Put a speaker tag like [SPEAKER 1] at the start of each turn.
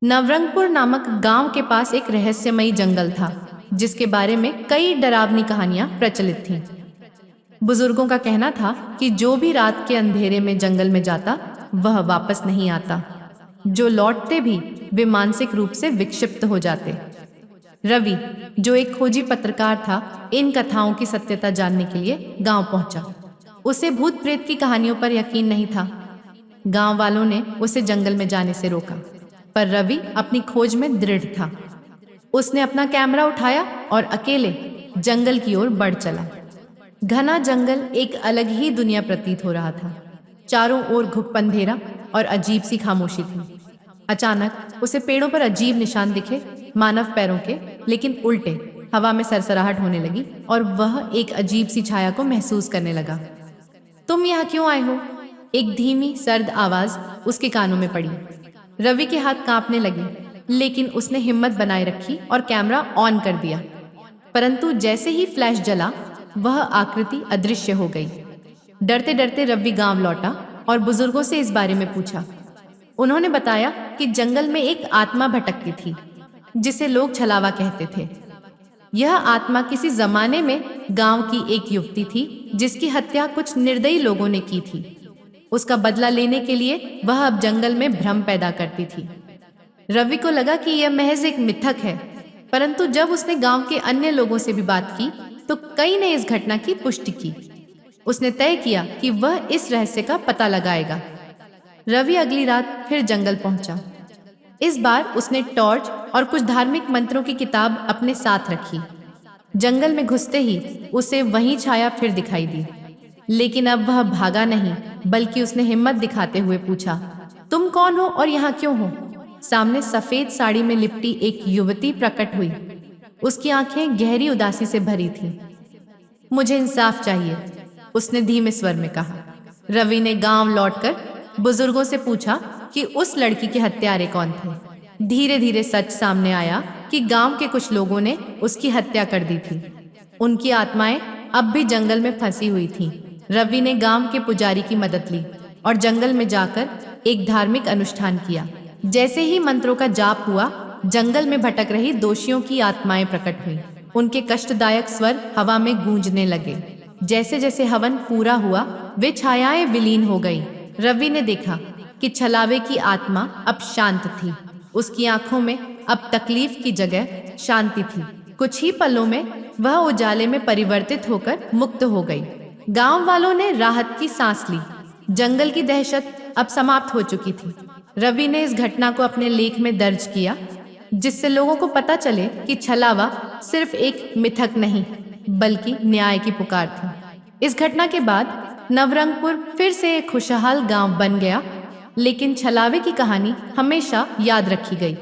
[SPEAKER 1] नवरंगपुर नामक गांव के पास एक रहस्यमयी जंगल था, जिसके बारे में कई डरावनी कहानियां प्रचलित थीं। बुजुर्गों का कहना था कि जो भी रात के अंधेरे में जंगल में जाता, वह वापस नहीं आता। जो लौटते भी, वे मानसिक रूप से विक्षिप्त हो जाते। रवि, जो एक खोजी पत्रकार था, इन कथाओं की सत्यता जानने के लिए गांव पहुंचा। उसे भूत प्रेत की कहानियों पर यकीन नहीं था। गांव वालों ने उसे जंगल में जाने से रोका, पर रवि अपनी खोज में दृढ़ था। उसने अपना कैमरा उठाया और अकेले जंगल की ओर बढ़ चला। घना जंगल एक अलग ही दुनिया प्रतीत हो रहा था। चारों ओर घुप अंधेरा और अजीब सी खामोशी थी। अचानक उसे पेड़ों पर अजीब निशान दिखे, मानव पैरों के, लेकिन उल्टे। हवा में सरसराहट होने लगी और वह एक अजीब सी छाया को महसूस करने लगा। तुम यहाँ क्यों आए हो? एक धीमी सर्द आवाज उसके कानों में पड़ी। रवि के हाथ कांपने लगे, लेकिन उसने हिम्मत बनाए रखी और कैमरा ऑन कर दिया। परंतु जैसे ही फ्लैश जला, वह आकृति अदृश्य हो गई। डरते डरते रवि गांव लौटा और बुजुर्गों से इस बारे में पूछा। उन्होंने बताया कि जंगल में एक आत्मा भटकती थी, जिसे लोग छलावा कहते थे। यह आत्मा किसी जमाने में गांव की एक युवती थी, जिसकी हत्या कुछ निर्दयी लोगों ने की थी। उसका बदला लेने के लिए वह अब जंगल में भ्रम पैदा करती थी। रवि को लगा कि यह महज एक मिथक है, परंतु जब उसने गांव के अन्य लोगों से भी बात की, तो कई ने इस घटना की पुष्टि की। उसने तय किया कि वह इस रहस्य का पता लगाएगा। रवि अगली रात फिर जंगल पहुंचा। इस बार उसने टॉर्च और कुछ धार्मिक मंत्रों की किताब अपने साथ रखी। जंगल में घुसते ही उसे वही छाया फिर दिखाई दी, लेकिन अब वह भागा नहीं, बल्कि उसने हिम्मत दिखाते हुए पूछा, तुम कौन हो और यहाँ क्यों हो? सामने सफेद साड़ी में लिपटी एक युवती प्रकट हुई। उसकी आंखें गहरी उदासी से भरी थीं। मुझे इंसाफ चाहिए, उसने धीमे स्वर में कहा। रवि ने गांव लौटकर बुजुर्गों से पूछा कि उस लड़की के हत्यारे कौन थे। धीरे धीरे सच सामने आया कि गांव के कुछ लोगों ने उसकी हत्या कर दी थी। उनकी आत्माएं अब भी जंगल में फंसी हुई थीं। रवि ने गांव के पुजारी की मदद ली और जंगल में जाकर एक धार्मिक अनुष्ठान किया। जैसे ही मंत्रों का जाप हुआ, जंगल में भटक रही दोषियों की आत्माएं प्रकट हुई। उनके कष्टदायक स्वर हवा में गूंजने लगे। जैसे जैसे हवन पूरा हुआ, वे छायाएं विलीन हो गई। रवि ने देखा कि छलावे की आत्मा अब शांत थी। उसकी आंखों में अब तकलीफ की जगह शांति थी। कुछ ही पलों में वह उजाले में परिवर्तित होकर मुक्त हो गई। गांव वालों ने राहत की सांस ली। जंगल की दहशत अब समाप्त हो चुकी थी। रवि ने इस घटना को अपने लेख में दर्ज किया, जिससे लोगों को पता चले कि छलावा सिर्फ एक मिथक नहीं, बल्कि न्याय की पुकार थी। इस घटना के बाद नवरंगपुर फिर से एक खुशहाल गांव बन गया, लेकिन छलावे की कहानी हमेशा याद रखी गई।